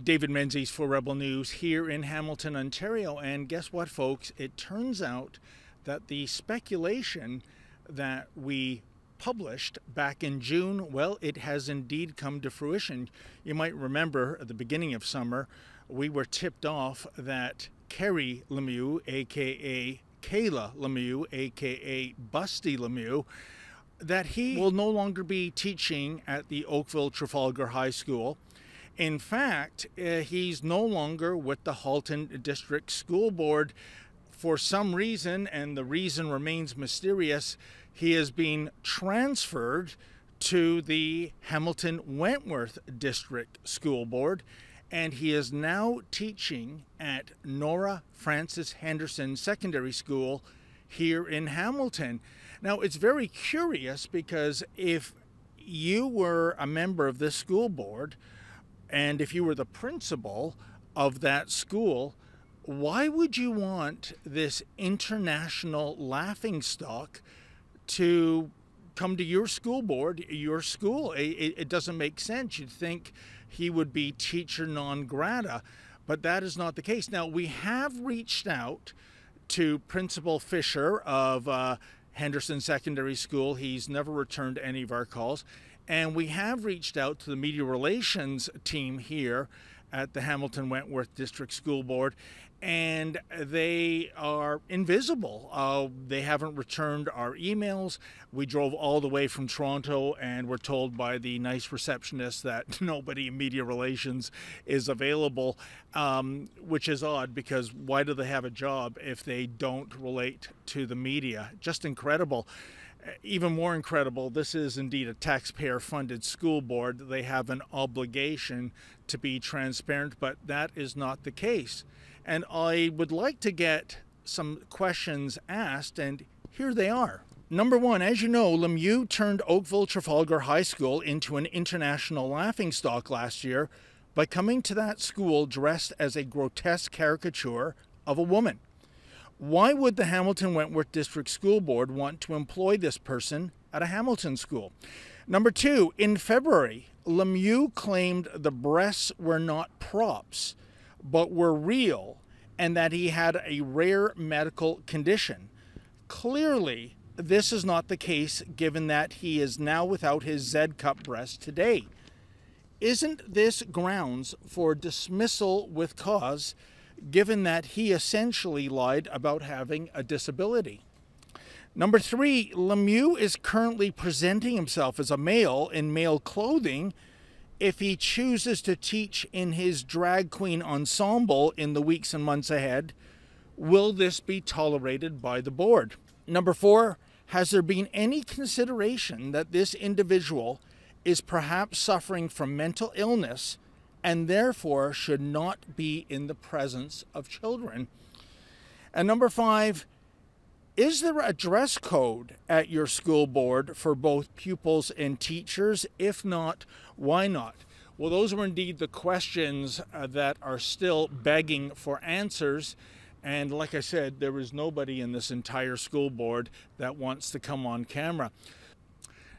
David Menzies for Rebel News here in Hamilton, Ontario. And guess what, folks? It turns out that the speculation that we published back in June, well, it has indeed come to fruition. You might remember at the beginning of summer, we were tipped off that Kayla Lemieux, aka Kayla Lemieux, aka Busty Lemieux, that he will no longer be teaching at the Oakville Trafalgar High School. In fact, he's no longer with the Halton District School Board for some reason, and the reason remains mysterious. He has been transferred to the Hamilton Wentworth District School Board, and he is now teaching at Nora Francis Henderson Secondary School here in Hamilton. Now, it's very curious because if you were a member of this school board, and if you were the principal of that school, why would you want this international laughingstock to come to your school board, your school? It doesn't make sense. You'd think he would be teacher non grata, but that is not the case. Now, we have reached out to Principal Fisher of Henderson Secondary School. He's never returned any of our calls. And we have reached out to the media relations team here at the Hamilton Wentworth District School Board, and they are invisible. They haven't returned our emails. We drove all the way from Toronto and were told by the nice receptionist that nobody in media relations is available, which is odd because why do they have a job if they don't relate to the media? Just incredible. Even more incredible, this is indeed a taxpayer-funded school board. They have an obligation to be transparent, but that is not the case. And I would like to get some questions asked, and here they are. Number one, as you know, Lemieux turned Oakville Trafalgar High School into an international laughingstock last year by coming to that school dressed as a grotesque caricature of a woman. Why would the Hamilton Wentworth District School Board want to employ this person at a Hamilton school? Number two, in February, Lemieux claimed the breasts were not props, but were real, and that he had a rare medical condition. Clearly, this is not the case given that he is now without his Z-cup breast today. Isn't this grounds for dismissal with cause, given that he essentially lied about having a disability? Number three, Lemieux is currently presenting himself as a male in male clothing. If he chooses to teach in his drag queen ensemble in the weeks and months ahead, will this be tolerated by the board? Number four, has there been any consideration that this individual is perhaps suffering from mental illness and therefore should not be in the presence of children? And number five, is there a dress code at your school board for both pupils and teachers? If not, why not? Well, those were indeed the questions that are still begging for answers. And like I said, there is nobody in this entire school board that wants to come on camera.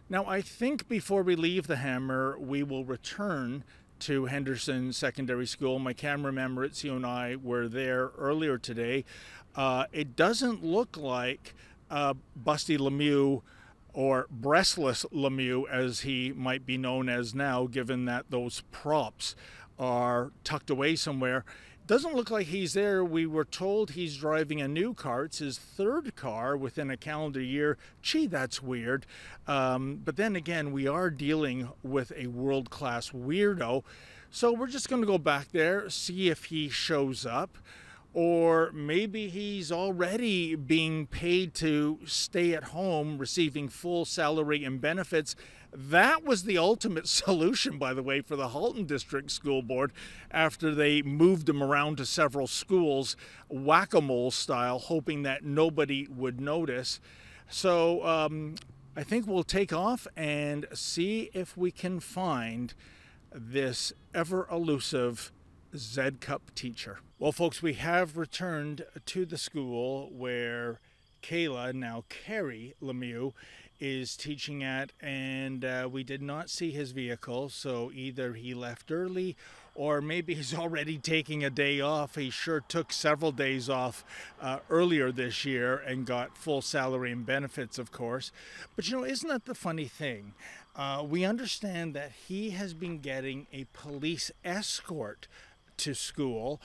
Now, I think before we leave the Hammer, we will return to Henderson Secondary School. My cameraman Maurizio and I were there earlier today. It doesn't look like Busty Lemieux, or Breastless Lemieux as he might be known as now, given that those props are tucked away somewhere. Doesn't look like he's there. We were told he's driving a new car. It's his third car within a calendar year. Gee, that's weird. But then again, we are dealing with a world-class weirdo. So we're just going to go back there, see if he shows up. Or maybe he's already being paid to stay at home, receiving full salary and benefits. That was the ultimate solution, by the way, for the Halton District School Board after they moved him around to several schools, whack-a-mole style, hoping that nobody would notice. So I think we'll take off and see if we can find this ever-elusive Z-Cup teacher. Well, folks, we have returned to the school where Kayla, now Kayla Lemieux, is teaching at, and we did not see his vehicle, so either he left early or maybe he's already taking a day off. He sure took several days off earlier this year and got full salary and benefits, of course. But you know, isn't that the funny thing? We understand that he has been getting a police escort to school,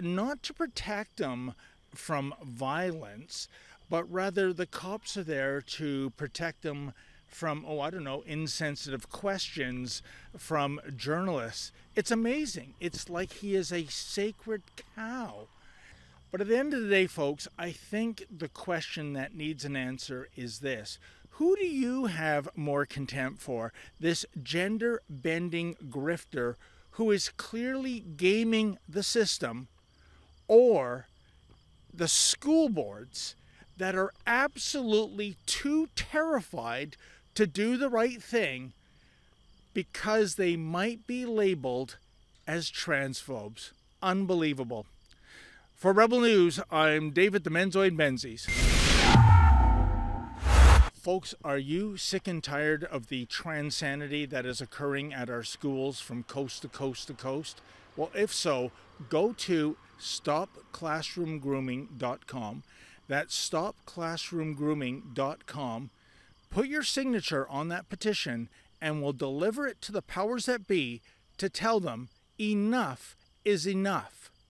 not to protect him from violence, but rather the cops are there to protect him from, oh, I don't know, insensitive questions from journalists. It's amazing. It's like he is a sacred cow. But at the end of the day, folks, I think the question that needs an answer is this. Who do you have more contempt for? This gender-bending grifter who is clearly gaming the system, or the school boards that are absolutely too terrified to do the right thing because they might be labeled as transphobes? Unbelievable. For Rebel News, I'm David the Menzoid Menzies. Folks, are you sick and tired of the transanity that is occurring at our schools from coast to coast to coast? Well, if so, go to stopclassroomgrooming.com. That's stopclassroomgrooming.com. Put your signature on that petition and we'll deliver it to the powers that be to tell them enough is enough.